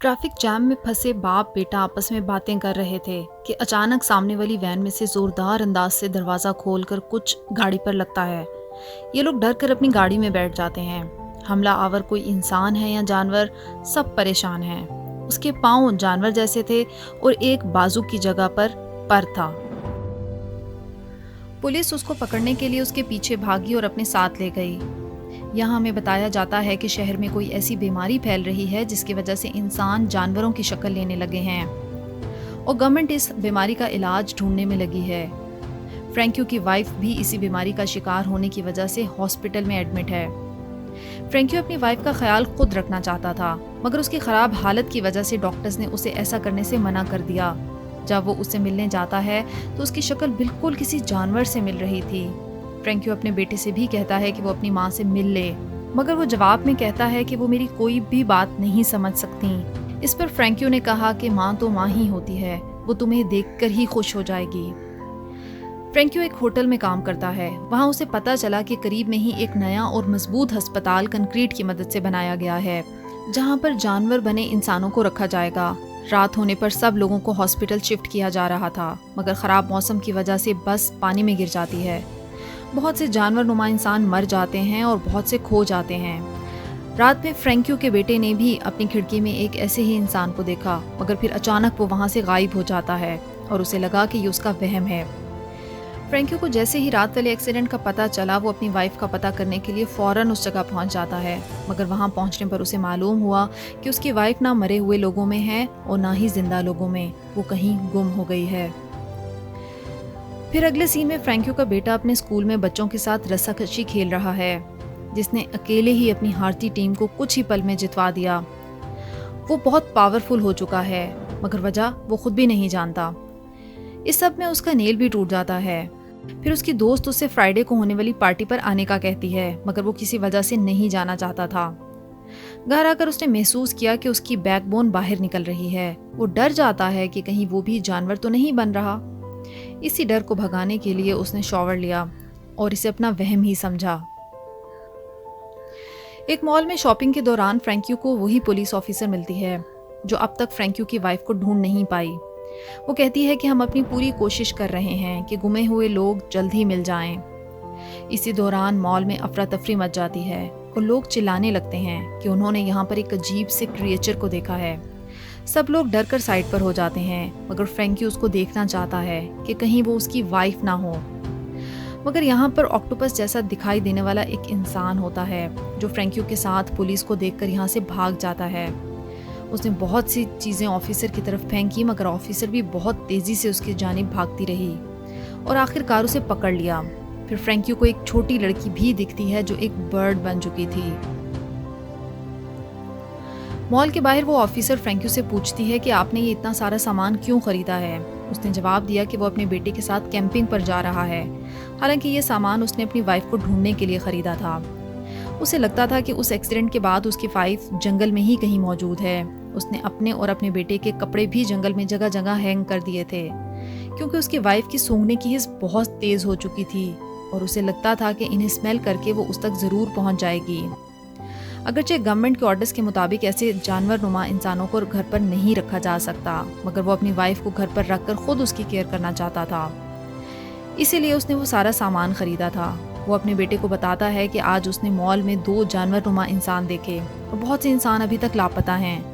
Traffic jam में फंसे बाप बेटा आपस में बातें कर रहे थे कि अचानक सामने वाली वैन में से जोरदार अंदाज से दरवाजा खोलकर कुछ गाड़ी पर लगता है। ये लोग डर कर अपनी गाड़ी में बैठ जाते हैं। हमला आवर कोई इंसान है या जानवर, सब परेशान हैं। उसके पांव जानवर जैसे थे और एक बाजू की जगह पर था। पुलिस उसको पकड़ने के लिए उसके पीछे भागी और अपने साथ ले गई। यहाँ हमें बताया जाता है कि शहर में कोई ऐसी बीमारी फैल रही है जिसकी वजह से इंसान जानवरों की शक्ल लेने लगे हैं और गवर्नमेंट इस बीमारी का इलाज ढूंढने में लगी है। फ्रैंक्यू की वाइफ भी इसी बीमारी का शिकार होने की वजह से हॉस्पिटल में एडमिट है। फ्रैंक्यू अपनी वाइफ का ख्याल खुद रखना चाहता था, मगर उसकी खराब हालत की वजह से डॉक्टर्स ने उसे ऐसा करने से मना कर दिया। जब वो उससे मिलने जाता है तो उसकी शक्ल बिल्कुल किसी जानवर से मिल रही थी। फ्रैंक्यू अपने बेटे से भी कहता है कि वो अपनी माँ से मिल ले, मगर वो जवाब में कहता है कि वो मेरी कोई भी बात नहीं समझ सकती। इस पर फ्रैंक्यू ने कहा कि माँ तो माँ ही होती है, वो तुम्हें देखकर ही खुश हो जाएगी। फ्रैंक्यू एक होटल में काम करता है। वहाँ उसे पता चला कि करीब में ही एक नया और मजबूत अस्पताल कंक्रीट की मदद से बनाया गया है, जहाँ पर जानवर बने इंसानों को रखा जाएगा। रात होने पर सब लोगों को हॉस्पिटल शिफ्ट किया जा रहा था, मगर खराब मौसम की वजह से बस पानी में गिर जाती है। बहुत से जानवर नुमा इंसान मर जाते हैं और बहुत से खो जाते हैं। रात में फ्रैंक्यू के बेटे ने भी अपनी खिड़की में एक ऐसे ही इंसान को देखा, मगर फिर अचानक वो वहाँ से गायब हो जाता है और उसे लगा कि ये उसका वहम है। फ्रैंक्यू को जैसे ही रात वाले एक्सीडेंट का पता चला, वो अपनी वाइफ का पता करने के लिए फौरन उस जगह पहुँच जाता है, मगर वहाँ पहुँचने पर उसे मालूम हुआ कि उसकी वाइफ ना मरे हुए लोगों में है और ना ही जिंदा लोगों में, वो कहीं गुम हो गई है। फिर अगले सीन में फ्रैंक्यू का बेटा अपने स्कूल में बच्चों के साथ रस्साकशी खेल रहा है, जिसने अकेले ही अपनी हारती टीम को कुछ ही पल में जितवा दिया। वो बहुत पावरफुल हो चुका है, मगर वजह वो खुद भी नहीं जानता। इस सब में उसका नेल भी टूट जाता है। फिर उसकी दोस्त उससे फ्राइडे को होने वाली पार्टी पर आने का कहती है, मगर वो किसी वजह से नहीं जाना चाहता था। घर आकर उसने महसूस किया कि उसकी बैकबोन बाहर निकल रही है। वो डर जाता है कि कहीं वो भी जानवर तो नहीं बन रहा। इसी डर को भगाने के लिए उसने शॉवर लिया और इसे अपना वहम ही समझा। एक मॉल में शॉपिंग के दौरान फ्रैंक्यू को वही पुलिस ऑफिसर मिलती है जो अब तक फ्रैंक्यू की वाइफ को ढूंढ नहीं पाई। वो कहती है कि हम अपनी पूरी कोशिश कर रहे हैं कि गुमे हुए लोग जल्द ही मिल जाएं। इसी दौरान मॉल में अफरा तफरी मच जाती है और लोग चिल्लाने लगते हैं कि उन्होंने यहाँ पर एक अजीब से क्रिएचर को देखा है। सब लोग डर कर साइड पर हो जाते हैं, मगर फ्रैंक्यू उसको देखना चाहता है कि कहीं वो उसकी वाइफ ना हो। मगर यहाँ पर ऑक्टोपस जैसा दिखाई देने वाला एक इंसान होता है जो फ्रैंक्यू के साथ पुलिस को देखकर यहाँ से भाग जाता है। उसने बहुत सी चीज़ें ऑफिसर की तरफ फेंकी, मगर ऑफिसर भी बहुत तेज़ी से उसकी जानिब भागती रही और आखिरकार उसे पकड़ लिया। फिर फ्रैंक्यू को एक छोटी लड़की भी दिखती है जो एक बर्ड बन चुकी थी। मॉल के बाहर वो ऑफिसर फ्रैंक्यू से पूछती है कि आपने ये इतना सारा सामान क्यों खरीदा है। उसने जवाब दिया कि वो अपने बेटे के साथ कैंपिंग पर जा रहा है। हालांकि ये सामान उसने अपनी वाइफ को ढूंढने के लिए खरीदा था। उसे लगता था कि उस एक्सीडेंट के बाद उसकी वाइफ जंगल में ही कहीं मौजूद है। उसने अपने और अपने बेटे के कपड़े भी जंगल में जगह जगह हैंग कर दिए थे, क्योंकि उसकी वाइफ की सूंघने की हिस्स बहुत तेज हो चुकी थी और उसे लगता था कि इन्हें स्मेल करके वो उस तक जरूर पहुंच जाएगी। अगरचे गवर्नमेंट के ऑर्डर्स के मुताबिक ऐसे जानवर नुमा इंसानों को घर पर नहीं रखा जा सकता, मगर वो अपनी वाइफ को घर पर रखकर खुद उसकी केयर करना चाहता था। इसीलिए उसने वो सारा सामान खरीदा था। वो अपने बेटे को बताता है कि आज उसने मॉल में 2 जानवर नुमा इंसान देखे और बहुत से इंसान अभी तक लापता हैं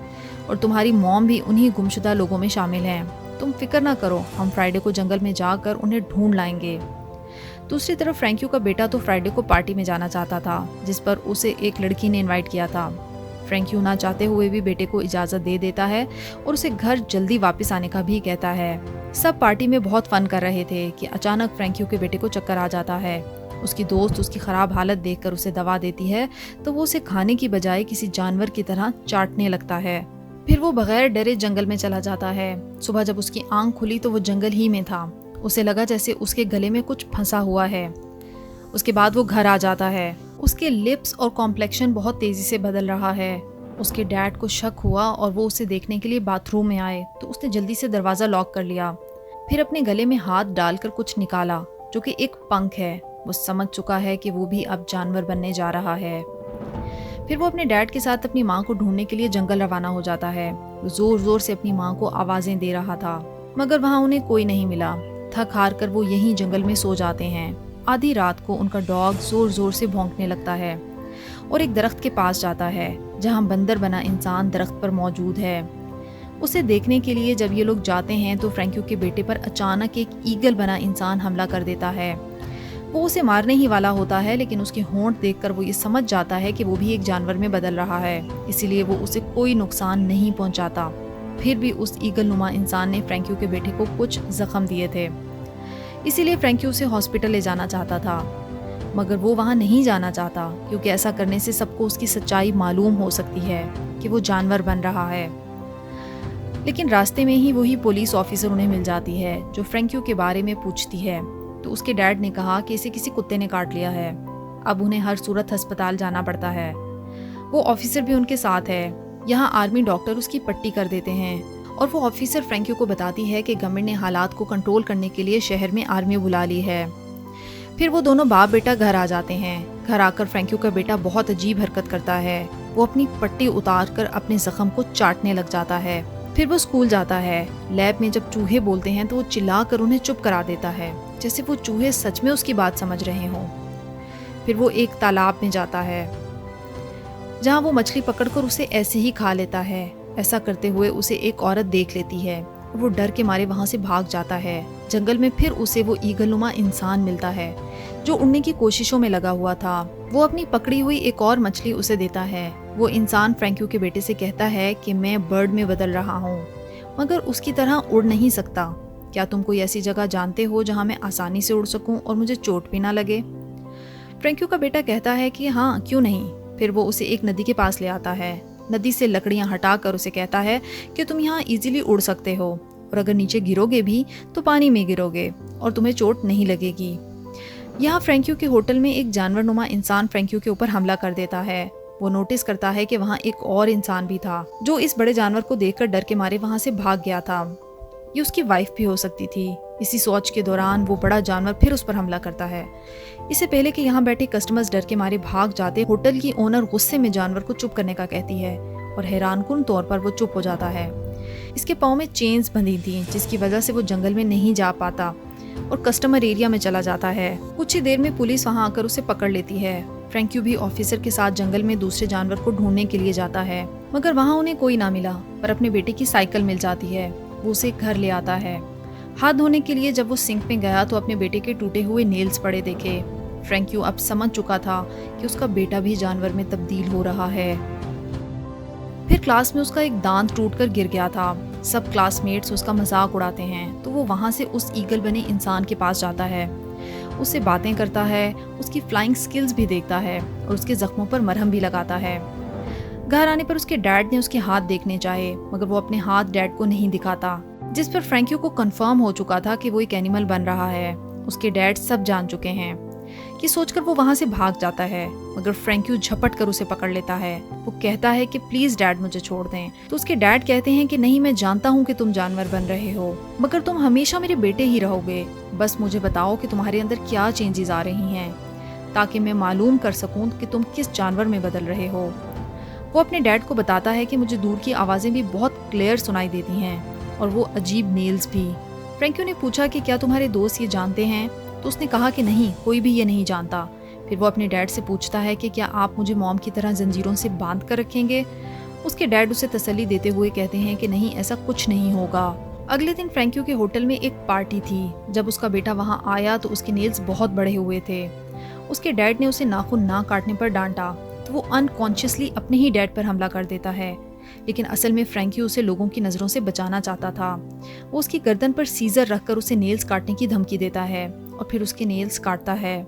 और तुम्हारी मॉम भी उन्हीं गुमशुदा लोगों में शामिल हैं। तुम फिक्र ना करो, हम फ्राइडे को जंगल में जाकर उन्हें ढूंढ लाएंगे। दूसरी तरफ फ्रैंक्यू का बेटा तो फ्राइडे को पार्टी में जाना चाहता था, जिस पर उसे एक लड़की ने इनवाइट किया था। फ्रैंक्यू ना चाहते हुए भी बेटे को इजाज़त दे देता है और उसे घर जल्दी वापस आने का भी कहता है। सब पार्टी में बहुत फन कर रहे थे कि अचानक फ्रैंक्यू के बेटे को चक्कर आ जाता है। उसकी दोस्त उसकी खराब हालत देखकर उसे दवा देती है, तो वो उसे खाने की बजाय किसी जानवर की तरह चाटने लगता है। फिर वो बगैर डरे जंगल में चला जाता है। सुबह जब उसकी आंख खुली तो वो जंगल ही में था। उसे लगा जैसे उसके गले में कुछ फंसा हुआ है। उसके बाद वो घर आ जाता है। उसके लिप्स और कॉम्प्लेक्शन बहुत तेजी से बदल रहा है। उसके डैड को शक हुआ और वो उसे देखने के लिए बाथरूम में आए, तो उसने जल्दी से दरवाज़ा लॉक कर लिया। फिर अपने गले में हाथ डालकर कुछ निकाला जो कि एक पंख है। वो समझ चुका है कि वो भी अब जानवर बनने जा रहा है। फिर वो अपने डैड के साथ अपनी माँ को ढूंढने के लिए जंगल रवाना हो जाता है। वो जोर जोर से अपनी माँ को आवाजें दे रहा था, मगर वहाँ उन्हें कोई नहीं मिला। थक हार कर वो यहीं जंगल में सो जाते हैं। आधी रात को उनका डॉग जोर जोर से भौंकने लगता है और एक दरख्त के पास जाता है जहाँ बंदर बना इंसान दरख्त पर मौजूद है। उसे देखने के लिए जब ये लोग जाते हैं तो फ्रैंक्यू के बेटे पर अचानक एक ईगल बना इंसान हमला कर देता है। वो उसे मारने ही वाला होता है, लेकिन उसके होंठ देखकर वो ये समझ जाता है कि वो भी एक जानवर में बदल रहा है, इसीलिए वो उसे कोई नुकसान नहीं पहुंचाता। फिर भी उस ईगल नुमा इंसान ने फ्रैंक्यू के बेटे को कुछ जख्म दिए थे, इसीलिए फ्रैंक्यू उसे हॉस्पिटल ले जाना चाहता था। मगर वो वहाँ नहीं जाना चाहता, क्योंकि ऐसा करने से सबको उसकी सच्चाई मालूम हो सकती है कि वो जानवर बन रहा है। लेकिन रास्ते में ही वही पुलिस ऑफिसर उन्हें मिल जाती है जो फ्रैंक्यू के बारे में पूछती है। तो उसके डैड ने कहा कि इसे किसी कुत्ते ने काट लिया है, अब उन्हें हर सूरत अस्पताल जाना पड़ता है। वो ऑफिसर भी उनके साथ है। यहाँ आर्मी डॉक्टर उसकी पट्टी कर देते हैं और वो ऑफिसर फ्रैंक्यू को बताती है कि गवर्नमेंट ने हालात को कंट्रोल करने के लिए शहर में आर्मी बुला ली है। फिर वो दोनों बाप बेटा घर आ जाते हैं। घर आकर फ्रैंक्यू का बेटा बहुत अजीब हरकत करता है। वो अपनी पट्टी उतार कर अपने जख्म को चाटने लग जाता है। फिर वो स्कूल जाता है। लैब में जब चूहे बोलते हैं तो वो चिल्ला कर उन्हें चुप करा देता है, जैसे वो चूहे सच में उसकी बात समझ रहे हों। फिर वो एक तालाब में जाता है जहाँ वो मछली पकड़कर उसे ऐसे ही खा लेता है। ऐसा करते हुए उसे एक औरत देख लेती है। वो डर के मारे वहाँ से भाग जाता है। जंगल में फिर उसे वो ईगलनुमा इंसान मिलता है जो उड़ने की कोशिशों में लगा हुआ था। वो अपनी पकड़ी हुई एक और मछली उसे देता है। वो इंसान फ्रैंक्यू के बेटे से कहता है कि मैं बर्ड में बदल रहा हूँ, मगर उसकी तरह उड़ नहीं सकता। क्या तुम कोई ऐसी जगह जानते हो जहाँ मैं आसानी से उड़ सकूं और मुझे चोट भी ना लगे? फ्रैंक्यू का बेटा कहता है कि हाँ, क्यों नहीं। फिर वो उसे एक नदी के पास ले आता है। नदी से लकड़ियाँ हटाकर उसे कहता है कि तुम यहाँ इजीली उड़ सकते हो, और अगर नीचे गिरोगे भी तो पानी में गिरोगे और तुम्हें चोट नहीं लगेगी। यहाँ फ्रैंक्यू के होटल में एक जानवरनुमा इंसान फ्रैंक्यू के ऊपर हमला कर देता है। वो नोटिस करता है कि वहाँ एक और इंसान भी था जो इस बड़े जानवर को देखकर डर के मारे वहाँ से भाग गया था। ये उसकी वाइफ भी हो सकती थी। इसी सोच के दौरान वो बड़ा जानवर फिर उस पर हमला करता है। इससे पहले कि यहाँ बैठे कस्टमर्स डर के मारे भाग जाते, होटल की ओनर गुस्से में जानवर को चुप करने का कहती है और हैरानकुन तौर पर वो चुप हो जाता है। इसके पाँव में चेन्स बंधी थी, जिसकी वजह से वो जंगल में नहीं जा पाता और कस्टमर एरिया में चला जाता है। कुछ ही देर में पुलिस वहाँ आकर उसे पकड़ लेती है। फ्रैंक्यू भी ऑफिसर के साथ जंगल में दूसरे जानवर को ढूंढने के लिए जाता है, मगर वहाँ उन्हें कोई ना मिला। पर अपने बेटे की साइकिल मिल जाती है। वो उसे घर ले आता है। हाथ धोने के लिए जब वो सिंक में गया तो अपने बेटे के टूटे हुए नेल्स पड़े देखे। फ्रैंक्यू अब समझ चुका था कि उसका बेटा भी जानवर में तब्दील हो रहा है। फिर क्लास में उसका एक दांत टूटकर गिर गया था। सब क्लासमेट्स उसका मजाक उड़ाते हैं, तो वो वहाँ से उस ईगल बने इंसान के पास जाता है। उससे बातें करता है, उसकी फ्लाइंग स्किल्स भी देखता है और उसके जख्मों पर मरहम भी लगाता है। घर आने पर उसके डैड ने उसके हाथ देखने चाहे, मगर वो अपने हाथ डैड को नहीं दिखाता, जिस पर फ्रैंक्यू को कंफर्म हो चुका था कि वो एक एनिमल बन रहा है। उसके डैड सब जान चुके हैं। ये सोचकर वो वहाँ से भाग जाता है, मगर फ्रैंक्यू झपट कर उसे पकड़ लेता है। वो कहता है कि प्लीज डैड मुझे छोड़ दें। तो उसके डैड कहते हैं कि नहीं, मैं जानता हूँ कि तुम जानवर बन रहे हो, मगर तुम हमेशा मेरे बेटे ही रहोगे। बस मुझे बताओ कि तुम्हारे अंदर क्या चेंजेस आ रही हैं, ताकि मैं मालूम कर सकूँ कि तुम किस जानवर में बदल रहे हो। वो अपने डैड को बताता है कि मुझे दूर की आवाज़ें भी बहुत क्लियर सुनाई देती हैं और वो अजीब नेल्स भी। फ्रैंक्यू ने पूछा कि क्या तुम्हारे दोस्त ये जानते हैं, तो उसने कहा कि नहीं, कोई भी ये नहीं जानता। फिर वो अपने डैड से पूछता है कि क्या आप मुझे मॉम की तरह जंजीरों से बांध कर रखेंगे। उसके डैड उसे तसल्ली देते हुए कहते हैं कि नहीं, ऐसा कुछ नहीं होगा। अगले दिन फ्रैंक्यू के होटल में एक पार्टी थी। जब उसका बेटा वहाँ आया तो उसके नेल्स बहुत बड़े हुए थे। उसके डैड ने उसे नाखून ना काटने पर डांटा, तो वो अनकॉन्शियसली अपने ही डैड पर हमला कर देता है। लेकिन असल में फ्रैंक्यू उसे लोगों की नज़रों से बचाना चाहता था। वो उसकी गर्दन पर सीजर रखकर उसे नेल्स काटने की धमकी देता है और फिर उसके नेल्स काटता है।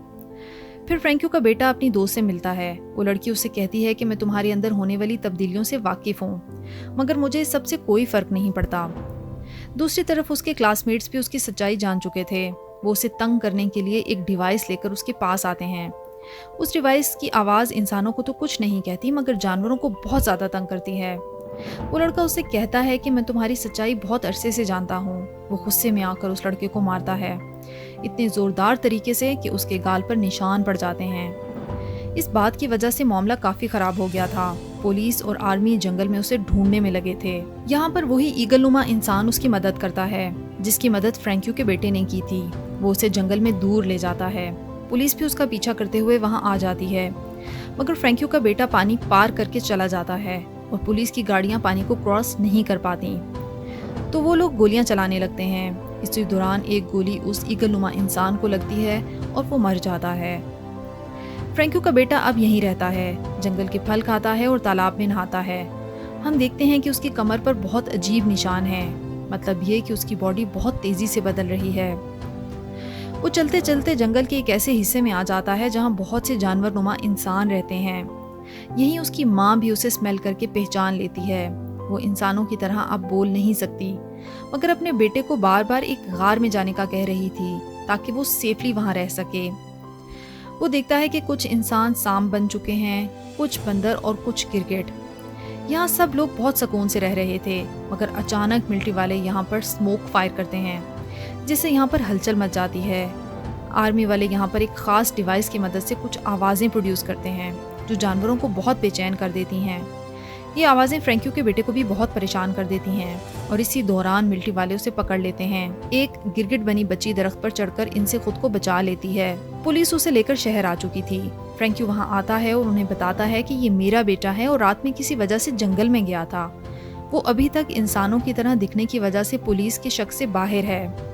फिर फ्रैंक्यू का बेटा अपनी दोस्त से मिलता है। वो लड़की उसे कहती है कि मैं तुम्हारे अंदर होने वाली तब्दीलियों से वाकिफ हूँ, मगर मुझे इस सबसे कोई फ़र्क नहीं पड़ता। दूसरी तरफ उसके क्लासमेट्स भी उसकी सच्चाई जान चुके थे। वो उसे तंग करने के लिए एक डिवाइस लेकर उसके पास आते हैं। उस डिवाइस की आवाज़ इंसानों को तो कुछ नहीं कहती, मगर जानवरों को बहुत ज़्यादा तंग करती है। वो लड़का उससे कहता है कि मैं तुम्हारी सच्चाई बहुत अरसे से जानता हूँ। वो गुस्से में आकर उस लड़के को मारता है, इतने ज़ोरदार तरीके से कि उसके गाल पर निशान पड़ जाते हैं। इस बात की वजह से मामला काफी खराब हो गया था। पुलिस और आर्मी जंगल में उसे ढूंढने में लगे थे। यहाँ पर वही ईगलनुमा इंसान उसकी मदद करता है, जिसकी मदद फ्रैंक्यू के बेटे ने की थी। वो उसे जंगल में दूर ले जाता है। पुलिस भी उसका पीछा करते हुए वहाँ आ जाती है, मगर फ्रैंक्यू का बेटा पानी पार करके चला जाता है और पुलिस की गाड़ियाँ पानी को क्रॉस नहीं कर पाती। तो वो लोग गोलियां चलाने लगते हैं। इसी दौरान एक गोली उस ईगलनुमा इंसान को लगती है और वो मर जाता है। फ्रैंक्यू का बेटा अब यहीं रहता है, जंगल के फल खाता है और तालाब में नहाता है। हम देखते हैं कि उसकी कमर पर बहुत अजीब निशान है, मतलब ये कि उसकी बॉडी बहुत तेजी से बदल रही है। वो चलते चलते जंगल के एक ऐसे हिस्से में आ जाता है जहाँ बहुत से जानवरनुमा इंसान रहते हैं। यहीं उसकी माँ भी उसे स्मेल करके पहचान लेती है। वो इंसानों की तरह अब बोल नहीं सकती, मगर अपने बेटे को बार बार एक गार में जाने का कह रही थी ताकि वो सेफली वहाँ रह सके। वो देखता है कि कुछ इंसान सांप बन चुके हैं, कुछ बंदर और कुछ क्रिकेट। यहाँ सब लोग बहुत सुकून से रह रहे थे, मगर अचानक मिलिट्री वाले यहाँ पर स्मोक फायर करते हैं, जिससे यहाँ पर हलचल मच जाती है। आर्मी वाले यहाँ पर एक खास डिवाइस की मदद से कुछ आवाज़ें प्रोड्यूस करते हैं जो जानवरों को बहुत बेचैन कर देती हैं। ये आवाज़ें फ्रैंक्यू के बेटे को भी बहुत परेशान कर देती हैं और इसी दौरान मिलिट्री वाले उसे पकड़ लेते हैं। एक गिरगिट बनी बच्ची दरख्त पर चढ़कर इनसे खुद को बचा लेती है। पुलिस उसे लेकर शहर आ चुकी थी। फ्रैंक्यू वहाँ आता है और उन्हें बताता है कि ये मेरा बेटा है और रात में किसी वजह से जंगल में गया था। वो अभी तक इंसानों की तरह दिखने की वजह से पुलिस के शक से बाहर है।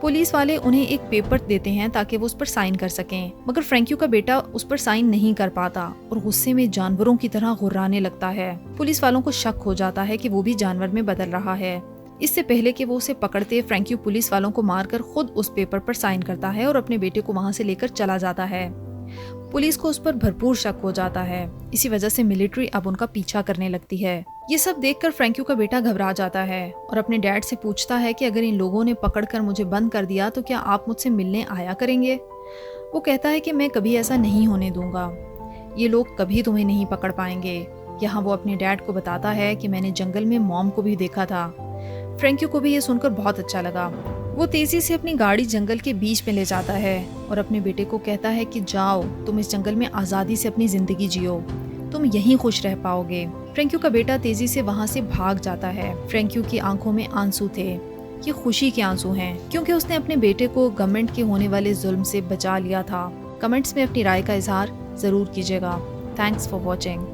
पुलिस वाले उन्हें एक पेपर देते हैं ताकि वो उस पर साइन कर सकें, मगर फ्रैंक्यू का बेटा उस पर साइन नहीं कर पाता और गुस्से में जानवरों की तरह गुर्राने लगता है। पुलिस वालों को शक हो जाता है कि वो भी जानवर में बदल रहा है। इससे पहले कि वो उसे पकड़ते, फ्रैंक्यू पुलिस वालों को मारकर खुद उस पेपर पर साइन करता है और अपने बेटे को वहाँ से लेकर चला जाता है। पुलिस को उस पर भरपूर शक हो जाता है। इसी वजह से मिलिट्री अब उनका पीछा करने लगती है। ये सब देखकर फ्रैंक्यू का बेटा घबरा जाता है और अपने डैड से पूछता है कि अगर इन लोगों ने पकड़कर मुझे बंद कर दिया तो क्या आप मुझसे मिलने आया करेंगे। वो कहता है कि मैं कभी ऐसा नहीं होने दूंगा, ये लोग कभी तुम्हें नहीं पकड़ पाएंगे। यहाँ वो अपने डैड को बताता है कि मैंने जंगल में मॉम को भी देखा था। फ्रैंक्यू को भी ये सुनकर बहुत अच्छा लगा। वो तेजी से अपनी गाड़ी जंगल के बीच में ले जाता है और अपने बेटे को कहता है कि जाओ, तुम इस जंगल में आज़ादी से अपनी जिंदगी जियो, तुम यहीं खुश रह पाओगे। फ्रैंक्यू का बेटा तेजी से वहाँ से भाग जाता है। फ्रैंक्यू की आंखों में आंसू थे। ये खुशी के आंसू हैं, क्योंकि उसने अपने बेटे को गवर्नमेंट के होने वाले जुल्म से बचा लिया था। कमेंट्स में अपनी राय का इजहार जरूर कीजिएगा। Thanks for watching.